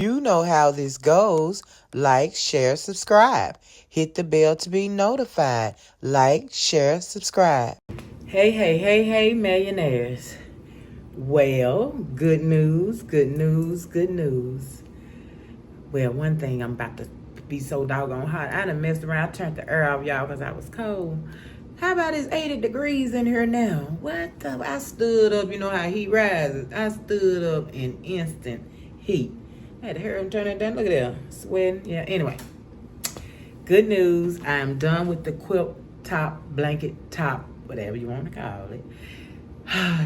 You know how this goes. Like, share, subscribe. Hit the bell to be notified. Like, share, subscribe. Hey, hey, hey, hey, millionaires. Well, good news, good news, good news. Well, one thing, I'm about to be so doggone hot. I done messed around. I turned the air off, y'all, because I was cold. How about it's 80 degrees in here now? What the? I stood up. You know how heat rises. I stood up in instant heat. I had to hurry and turn it down. Look at that. Sweating. Yeah, anyway. Good news. I am done with the quilt top, blanket top, whatever you want to call it.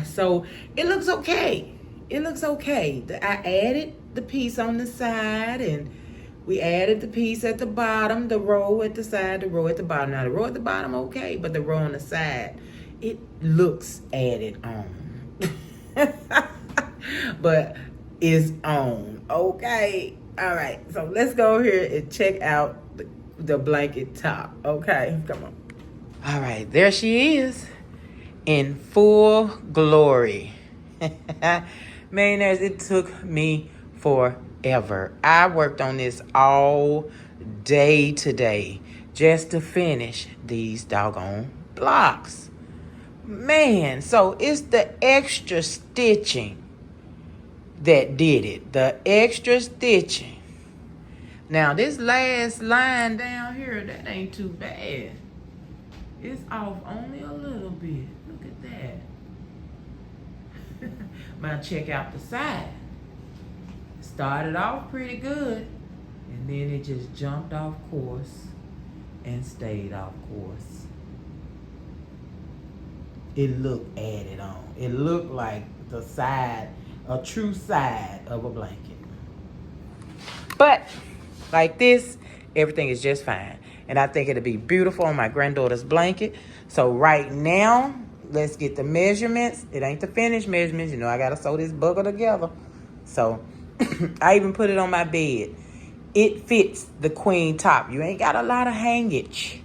So it looks okay. It looks okay. I added the piece on the side, and we added the piece at the bottom, the row at the side, the row at the bottom. Now the row at the bottom, okay, but the row on the side, it looks added on. But is on. Okay. All right. So let's go here and check out the blanket top. Okay. Come on. All right. There she is in full glory. Millionaires, it took me forever. I worked on this all day today just to finish these doggone blocks. Man, so it's the extra stitching that did it. The extra stitching. Now this last line down here, that ain't too bad. It's off only a little bit. Look at that. Now check out the side. Started off pretty good, and then it just jumped off course and stayed off course. It looked added on. It looked like the side, a true side of a blanket. But like this, everything is just fine. And I think it'll be beautiful on my granddaughter's blanket. So right now, let's get the measurements. It ain't the finished measurements. You know, I got to sew this bugger together. So I even put it on my bed. It fits the queen top. You ain't got a lot of hangage,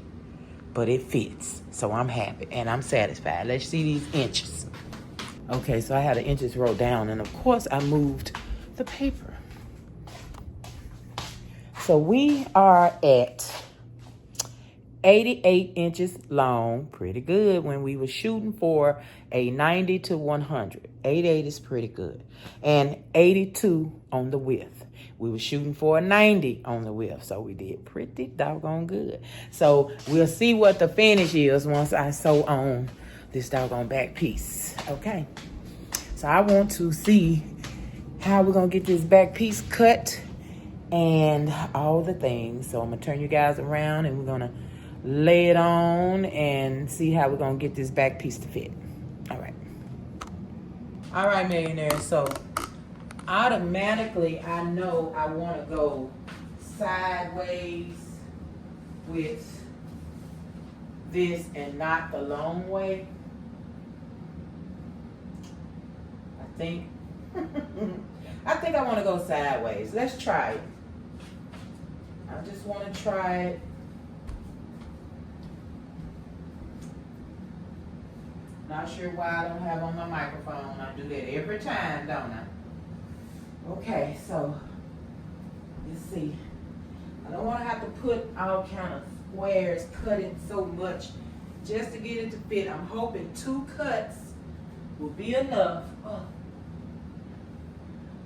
but it fits. So I'm happy and I'm satisfied. Let's see these inches. Okay, so I had the inches wrote down, and of course I moved the paper. So we are at 88 inches long, pretty good when we were shooting for a 90 to 100. 88 is pretty good. And 82 on the width. We were shooting for a 90 on the width, so we did pretty doggone good. So we'll see what the finish is once I sew on this doggone back piece, okay? So I want to see how we're gonna get this back piece cut and all the things. So I'm gonna turn you guys around and we're gonna lay it on and see how we're gonna get this back piece to fit. All right, millionaires. So automatically I know I want to go sideways with this and not the long way. I think I want to go sideways. Let's try it. I just want to try it. Not sure why I don't have on my microphone. I do that every time, don't I? Okay, so let's see. I don't want to have to put all kind of squares, cut it so much just to get it to fit. I'm hoping 2 cuts will be enough.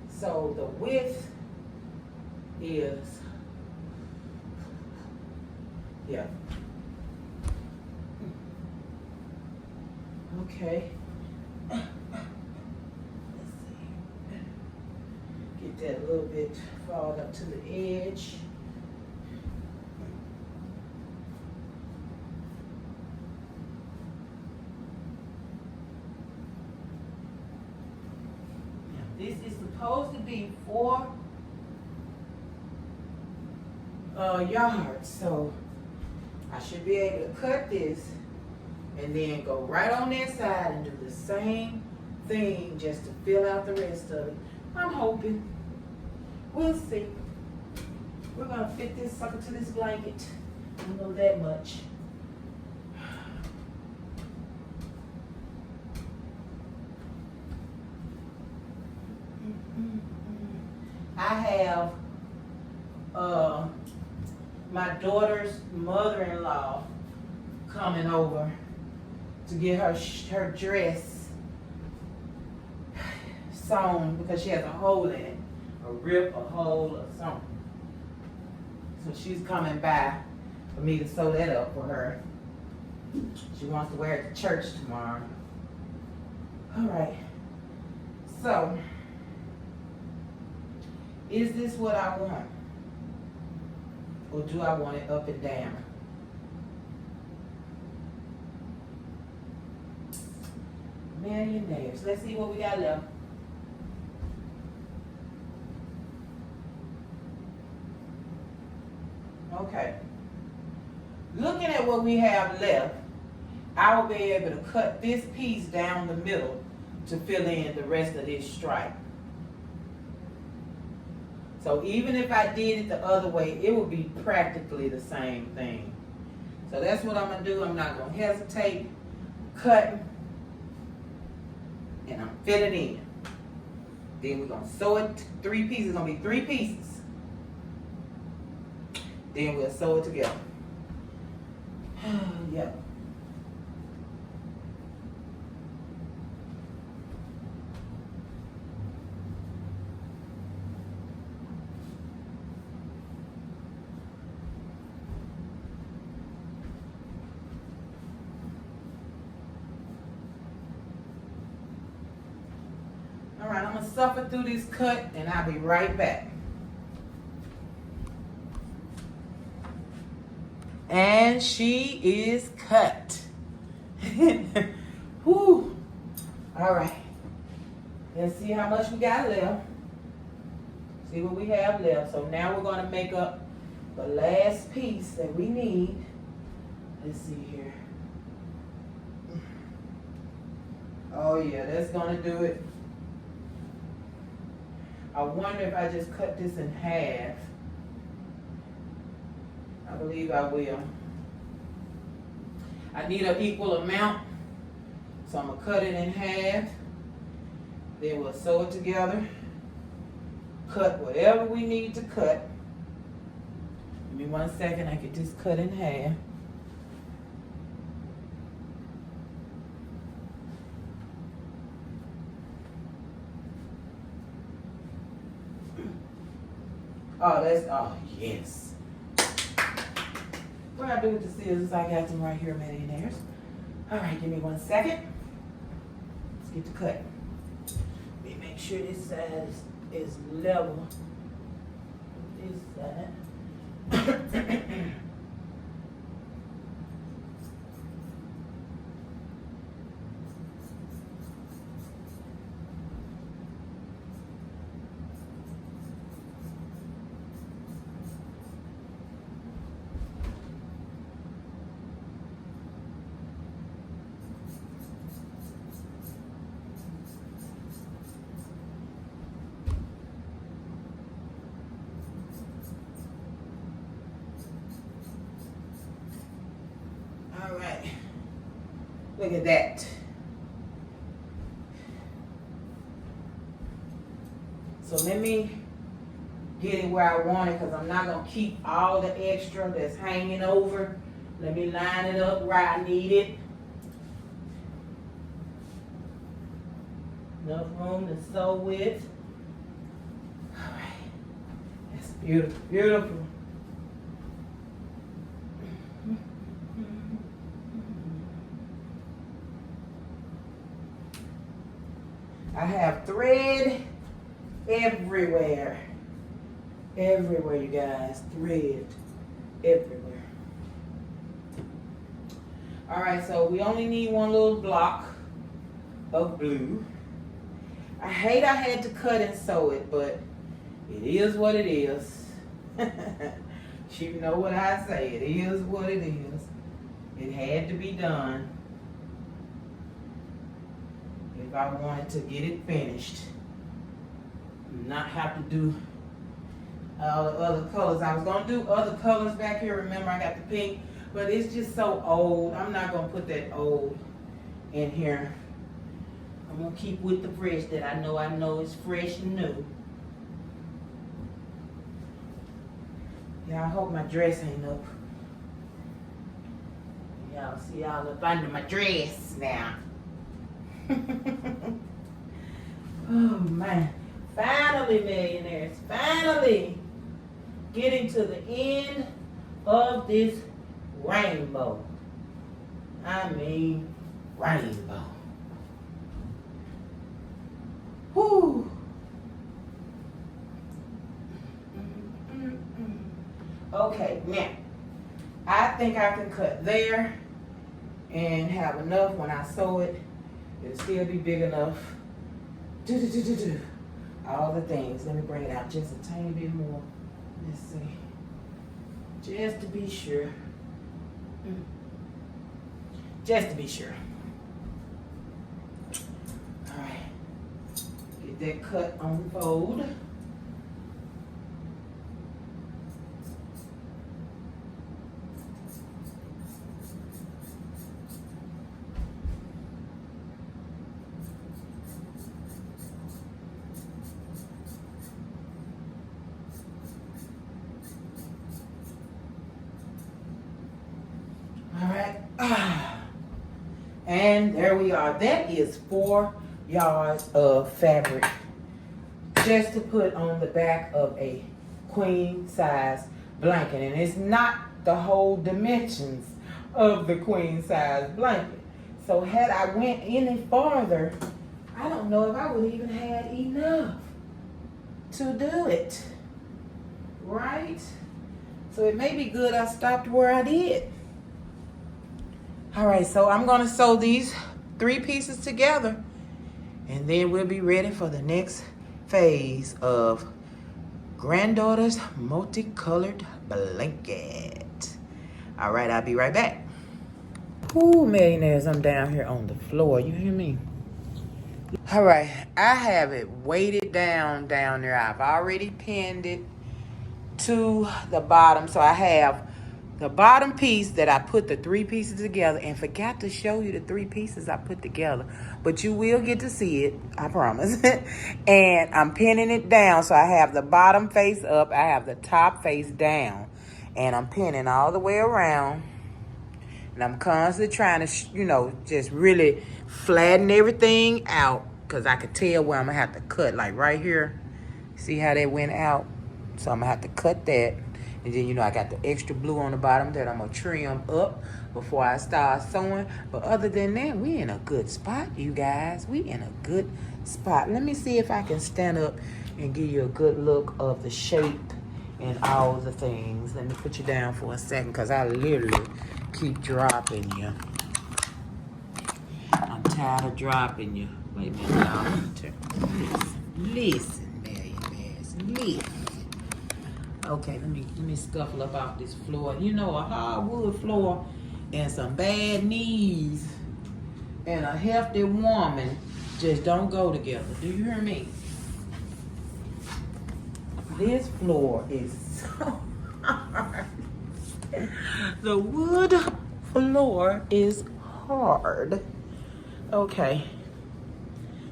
So the width is, yeah. Okay. Let's see. Get that a little bit forward up to the edge. Now, this is supposed to be 4 yards, so I should be able to cut this and then go right on that side and do the same thing just to fill out the rest of it. I'm hoping. We'll see. We're gonna fit this sucker to this blanket. I know that much. I have my daughter's mother-in-law coming over to get her dress sewn because she has a hole in it, a rip, a hole, or something. So she's coming by for me to sew that up for her. She wants to wear it to church tomorrow. All right. So, is this what I want? Or do I want it up and down? Millionaires. Let's see what we got left. Okay. Looking at what we have left, I will be able to cut this piece down the middle to fill in the rest of this stripe. So even if I did it the other way, it would be practically the same thing. So that's what I'm going to do. I'm not going to hesitate. Cut. And I'm filling in. Then we're going to sew it. 3 pieces. It's going to be 3 pieces. Then we'll sew it together. Yep. All right, I'm going to suffer through this cut and I'll be right back. And she is cut. Whew. All right. Let's see how much we got left. See what we have left. So now we're going to make up the last piece that we need. Let's see here. Oh yeah, that's going to do it. I wonder if I just cut this in half. I believe I will. I need an equal amount, so I'm going to cut it in half. Then we'll sew it together. Cut whatever we need to cut. Give me 1 second, I get this cut in half. Oh, yes. What I do with the scissors, I got them right here, millionaires. All right, give me 1 second. Let's get the cut. Let me make sure this side is level with this side. All right, look at that. So let me get it where I want it because I'm not going to keep all the extra that's hanging over. Let me line it up where I need it. Enough room to sew with. All right, that's beautiful, beautiful. I have thread everywhere. Everywhere, you guys. Thread everywhere. All right, so we only need 1 little block of blue. I hate I had to cut and sew it, but it is what it is. You know what I say. It is what it is. It had to be done. If I wanted to get it finished, not have to do all the other colors. I was going to do other colors back here. Remember, I got the pink, but it's just so old. I'm not going to put that old in here. I'm going to keep with the fresh that I know is fresh and new. Yeah, I hope my dress ain't up. Y'all see y'all up under my dress now. Oh man. Finally, millionaires. Finally getting to the end of this rainbow. I mean rainbow. Whew. Okay, now I think I can cut there and have enough when I sew it. It'll still be big enough. All the things. Let me bring it out just a tiny bit more. Let's see. Just to be sure. Just to be sure. All right. Get that cut on the fold. All right. And there we are. That is 4 yards of fabric just to put on the back of a queen size blanket. And it's not the whole dimensions of the queen size blanket. So had I went any farther, I don't know if I would even had enough to do it. Right? So it may be good I stopped where I did. All right, so I'm gonna sew these 3 pieces together and then we'll be ready for the next phase of Granddaughter's multicolored blanket. All right, I'll be right back. Ooh, millionaires, I'm down here on the floor. You hear me? All right, I have it weighted down there. I've already pinned it to the bottom. So I have the bottom piece that I put the 3 pieces together, and forgot to show you the 3 pieces I put together, but you will get to see it, I promise. And I'm pinning it down, so I have the bottom face up, I have the top face down, and I'm pinning all the way around. And I'm constantly trying to, just really flatten everything out, because I could tell where I'm going to have to cut, like right here. See how that went out? So I'm going to have to cut that. And then, I got the extra blue on the bottom that I'm going to trim up before I start sewing. But other than that, we in a good spot, you guys. We in a good spot. Let me see if I can stand up and give you a good look of the shape and all the things. Let me put you down for a second, because I literally keep dropping you. I'm tired of dropping you. Wait a minute, y'all. Listen, millionaires. Listen. Okay, let me scuffle up off this floor. A hardwood floor and some bad knees and a healthy woman just don't go together. Do you hear me? This floor is so hard. The wood floor is hard. Okay.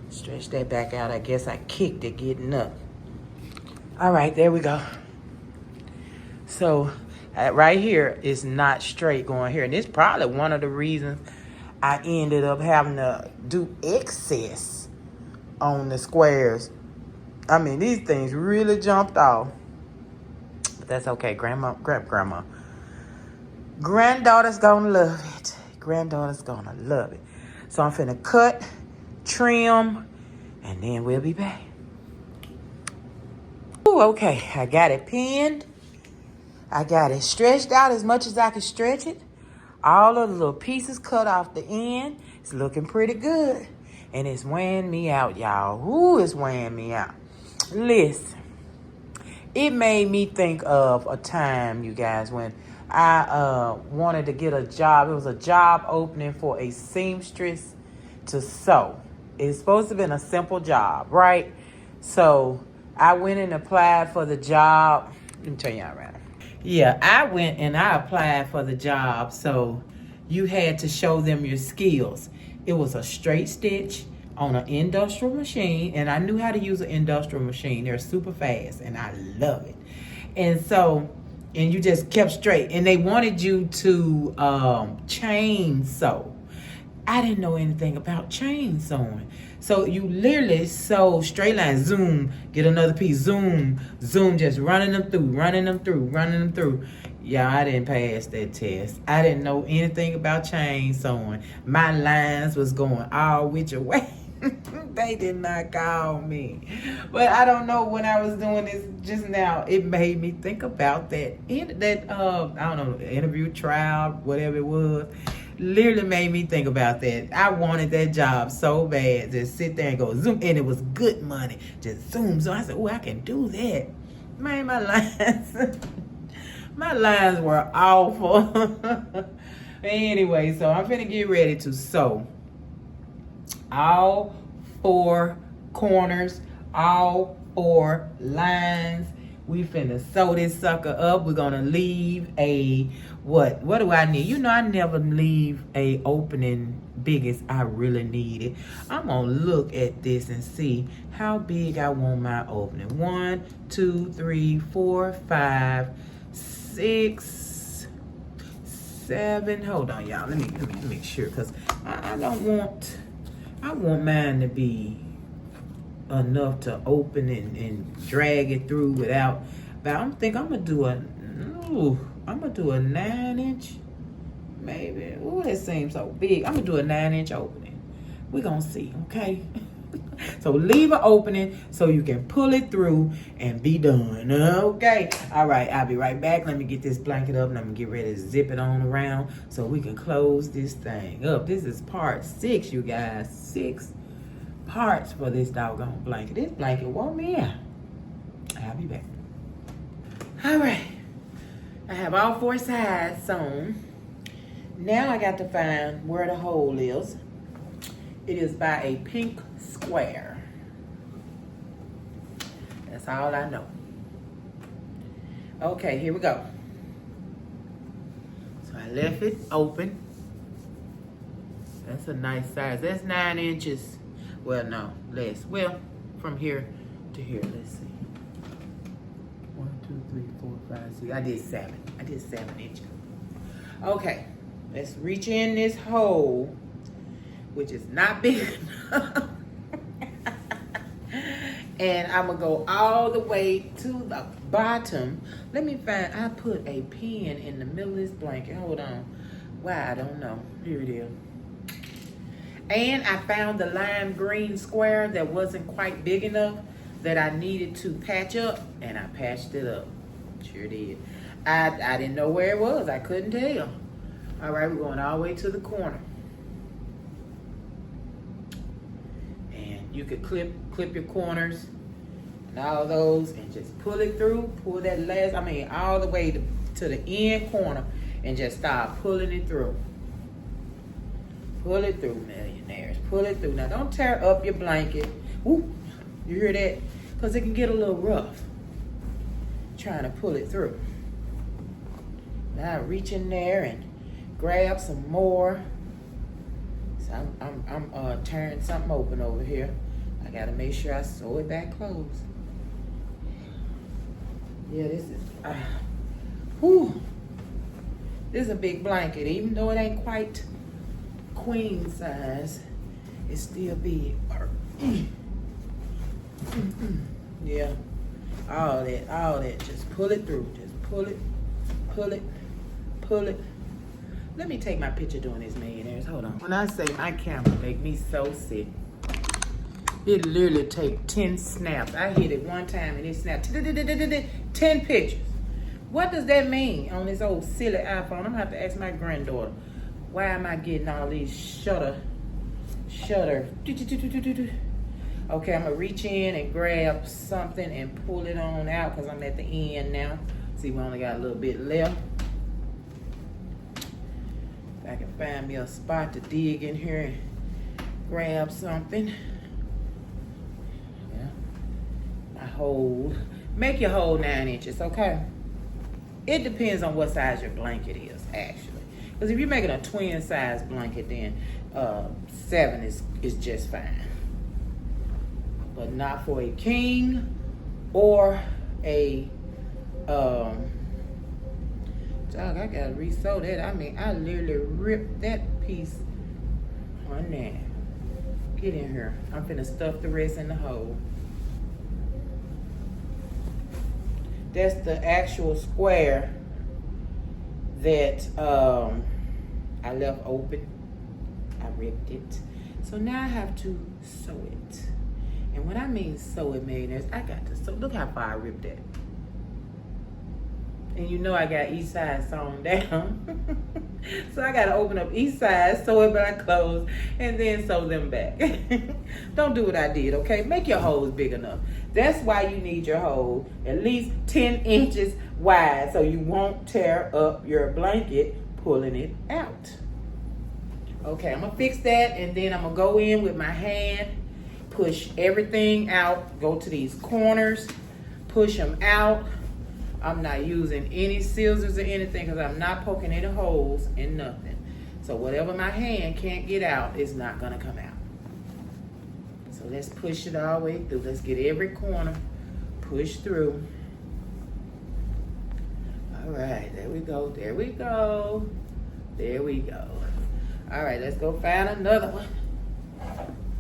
Stretch that back out. I guess I kicked it getting up. All right, there we go. So right here is not straight going here. And it's probably one of the reasons I ended up having to do excess on the squares. I mean, these things really jumped off. But that's okay. Grandma. Granddaughter's gonna love it. Granddaughter's gonna love it. So I'm finna cut, trim, and then we'll be back. Ooh, okay, I got it pinned. I got it stretched out as much as I can stretch it. All of the little pieces cut off the end. It's looking pretty good. And it's weighing me out, y'all. Ooh, it's weighing me out. Listen, it made me think of a time, you guys, when I wanted to get a job. It was a job opening for a seamstress to sew. It's supposed to have been a simple job, right? So I went and applied for the job. Let me tell y'all right. Yeah, I went and I applied for the job. So you had to show them your skills. It was a straight stitch on an industrial machine, and I knew how to use an industrial machine. They're super fast, and I love it. And so and you just kept straight, and they wanted you to chain sew. I didn't know anything about chain sewing. So you literally sew straight line, zoom, get another piece, zoom, zoom, just running them through, running them through, running them through. Yeah, I didn't pass that test. I didn't know anything about chain sewing. My lines was going all which way. They did not call me. But I don't know, when I was doing this just now, it made me think about that. I don't know, interview, trial, whatever it was. Literally made me think about that. I wanted that job so bad. Just sit there and go zoom. And it was good money. Just zoom. So I said, oh, I can do that. Man, my lines. My lines were awful. Anyway, so I'm finna get ready to sew all 4 corners, all 4 lines. We finna sew this sucker up. We're gonna leave a, what do I need? You know, I never leave a opening big as I really need it. I'm gonna look at this and see how big I want my opening. 1, 2, 3, 4, 5, 6, 7. Hold on, y'all. Let me make sure, because I want mine to be enough to open and drag it through without. But I'm gonna do a 9-inch, maybe. Ooh, that seems so big. I'm gonna do a 9-inch opening. We're gonna see, okay? So leave an opening so you can pull it through and be done, okay? All right, I'll be right back. Let me get this blanket up and I'm gonna get ready to zip it on around so we can close this thing up. This is part 6, you guys. 6 parts for this doggone blanket. This blanket wore me out. I'll be back. All right, I have all 4 sides sewn. Now I got to find where the hole is. It is by a pink square. That's all I know. Okay, here we go. So I left it open. That's a nice size. That's 9 inches. Well, no, less. Well, from here to here, let's see. 1, 2, 3, 4, 5, 6. I did 7. I did 7 inches. Okay, let's reach in this hole, which is not big enough. And I'm gonna go all the way to the bottom. Let me find, I put a pin in the middle of this blanket. Hold on. Why, I don't know. Here it is. And I found the lime green square that wasn't quite big enough that I needed to patch up, and I patched it up. Sure did. I didn't know where it was. I couldn't tell. All right, we're going all the way to the corner. And you could clip your corners and all those and just pull it through. Pull that last, all the way to the end corner and just start pulling it through. Pull it through, millionaires. Pull it through. Now, don't tear up your blanket. Woo, you hear that? Because it can get a little rough trying to pull it through. Now, reach in there and grab some more. So I'm tearing something open over here. I got to make sure I sew it back closed. Yeah, this is, this is a big blanket. Even though it ain't quite queen size, it's still big. Yeah, all that, just pull it through. Just pull it, pull it, pull it. Let me take my picture doing this, millionaires. Hold on. When I say my camera make me so sick, it literally take 10 snaps. I hit it one time and it snapped 10 pictures. What does that mean on this old silly iPhone? I'm gonna have to ask my granddaughter. Why am I getting all these shutter? Okay, I'm gonna reach in and grab something and pull it on out because I'm at the end now. See, we only got a little bit left. If I can find me a spot to dig in here and grab something. Yeah, my hole. Make your hole 9 inches, okay? It depends on what size your blanket is, actually. Because if you're making a twin size blanket, then 7 is just fine. But not for a king or a Dog, I gotta re-sew that. I mean, I literally ripped that piece on there. Get in here. I'm finna stuff the rest in the hole. That's the actual square that I left open. I ripped it. So now I have to sew it. And when I mean sew it, millionaires, I got to sew. Look how far I ripped that. And you know I got each side sewn down. So I got to open up each side, sew it back closed, and then sew them back. Don't do what I did, okay? Make your holes big enough. That's why you need your hole at least 10 inches wide so you won't tear up your blanket pulling it out. Okay, I'm going to fix that, and then I'm going to go in with my hand, push everything out, go to these corners, push them out. I'm not using any scissors or anything because I'm not poking any holes in nothing. So whatever my hand can't get out is not going to come out. So let's push it all the way through. Let's get every corner pushed through. All right, there we go, there we go, there we go. All right, let's go find another one.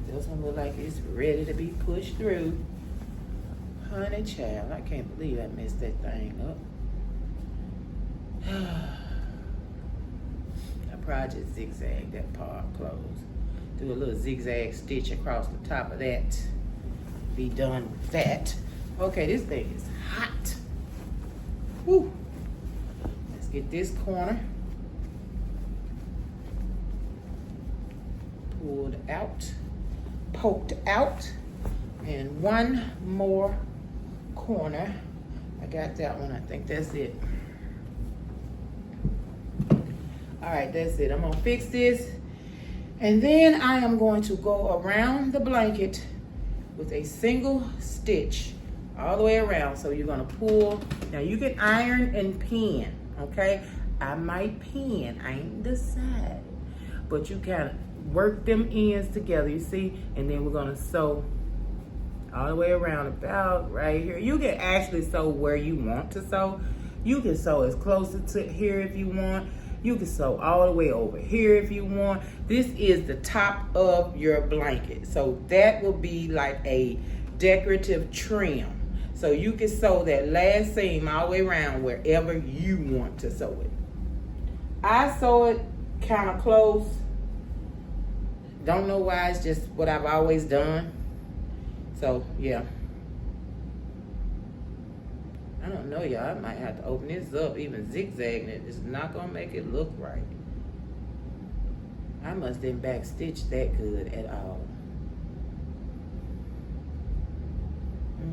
This one looks like it's ready to be pushed through. Honey child, I can't believe I messed that thing up. I probably just zigzag that part closed. Do a little zigzag stitch across the top of that. Be done with that. Okay, this thing is hot. Woo. Let's get this corner pulled out, poked out, and one more corner. I got that one. I think that's it. All right, that's it. I'm gonna fix this, and then I am going to go around the blanket with a single stitch all the way around. So you're gonna pull. Now you can iron and pin, okay? I might pin, I ain't decided, but you kind of work them ends together, you see, and then we're gonna sew all the way around about right here. You can actually sew where you want to sew. You can sew as close to here if you want. You can sew all the way over here if you want. This is the top of your blanket. So that will be like a decorative trim. So you can sew that last seam all the way around wherever you want to sew it. I sew it kind of close. Don't know why, it's just what I've always done. So, yeah. I don't know, y'all. I might have to open this up, even zigzagging it. It's not going to make it look right. I must didn't backstitch that good at all.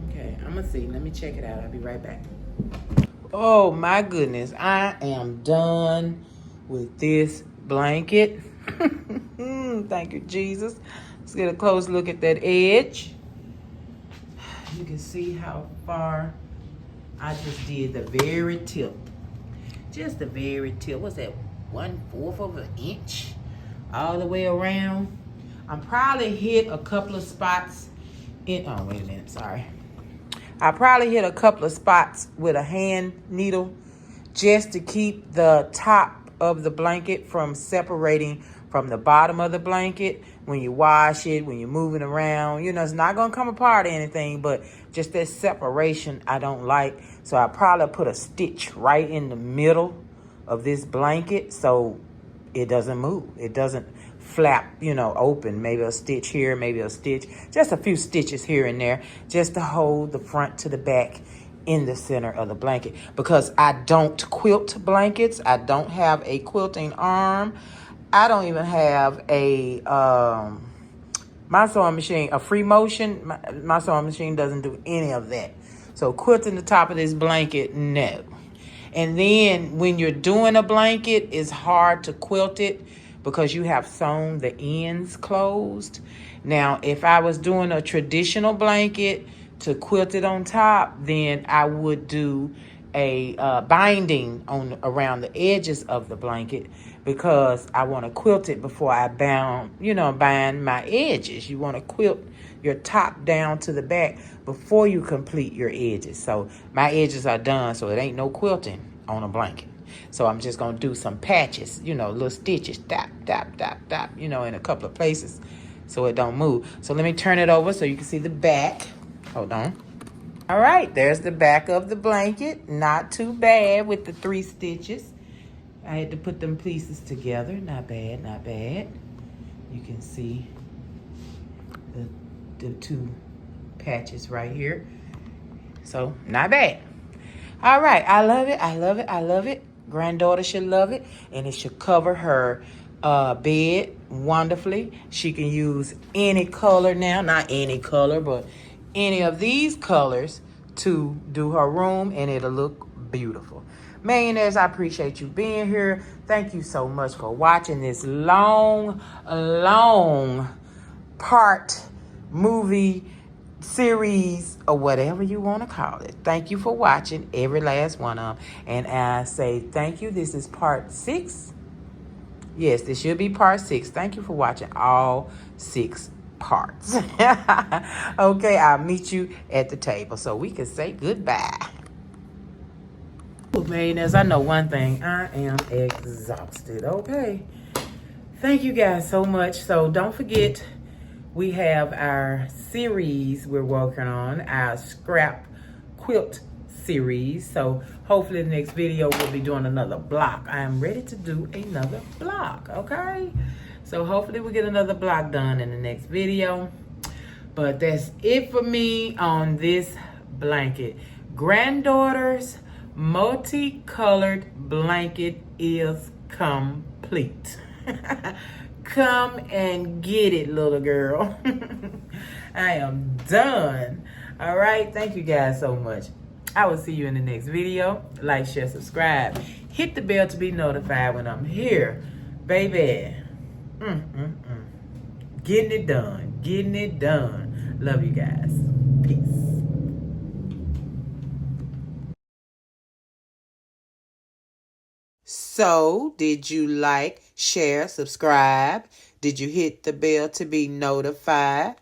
Okay, I'm going to see. Let me check it out. I'll be right back. Oh, my goodness. I am done with this blanket. Thank you, Jesus. Let's get a close look at that edge. You can see how far I just did the very tip. Just the very tip. What's that? 1/4 of an inch all the way around. I'm probably hit a couple of spots in, oh, wait a minute, sorry. I probably hit a couple of spots with a hand needle just to keep the top of the blanket from separating from the bottom of the blanket. When you wash it, when you're moving around, you know, it's not going to come apart or anything, but just that separation I don't like. So I probably put a stitch right in the middle of this blanket so it doesn't move. It doesn't flap, you know, open. Maybe a stitch here, maybe a stitch, just a few stitches here and there, just to hold the front to the back in the center of the blanket. Because I don't quilt blankets. I don't have a quilting arm. I don't even have a my sewing machine, a free motion. My sewing machine doesn't do any of that. So quilting the top of this blanket, no. And then when you're doing a blanket, it's hard to quilt it because you have sewn the ends closed. Now, if I was doing a traditional blanket to quilt it on top, then I would do a binding on around the edges of the blanket because I want to quilt it before I bind my edges. You want to quilt your top down to the back before you complete your edges. So my edges are done, so it ain't no quilting on a blanket. So I'm just going to do some patches, little stitches, dap, dap, dap, dap, in a couple of places so it don't move. So let me turn it over so you can see the back. Hold on. All right, there's the back of the blanket. Not too bad with the 3 stitches. I had to put them pieces together. Not bad, not bad. You can see the 2 patches right here. So, not bad. All right, I love it, I love it, I love it. Granddaughter should love it, and it should cover her bed wonderfully. She can use any color now, not any color, but any of these colors to do her room, and it'll look beautiful. Millionaires, I appreciate you being here. Thank you so much for watching this long part movie series or whatever you want to call it. Thank you for watching every last one of them. And I say thank you. This is part 6. Yes, this should be part 6. Thank you for watching all 6 parts. Okay, I'll meet you at the table so we can say goodbye. Millionaires, I know one thing. I am exhausted. Okay. Thank you guys so much. So don't forget, we have our series we're working on, our scrap quilt series. So hopefully the next video we'll be doing another block. I am ready to do another block, okay? So hopefully we'll get another block done in the next video. But that's it for me on this blanket. Granddaughters multicolored blanket is complete. Come and get it, little girl. I am done. All right, thank you guys so much. I will see you in the next video. Like, share, subscribe. Hit the bell to be notified when I'm here. Baby. Getting it done. Getting it done. Love you guys. Peace. So, did you like, share, subscribe? Did you hit the bell to be notified?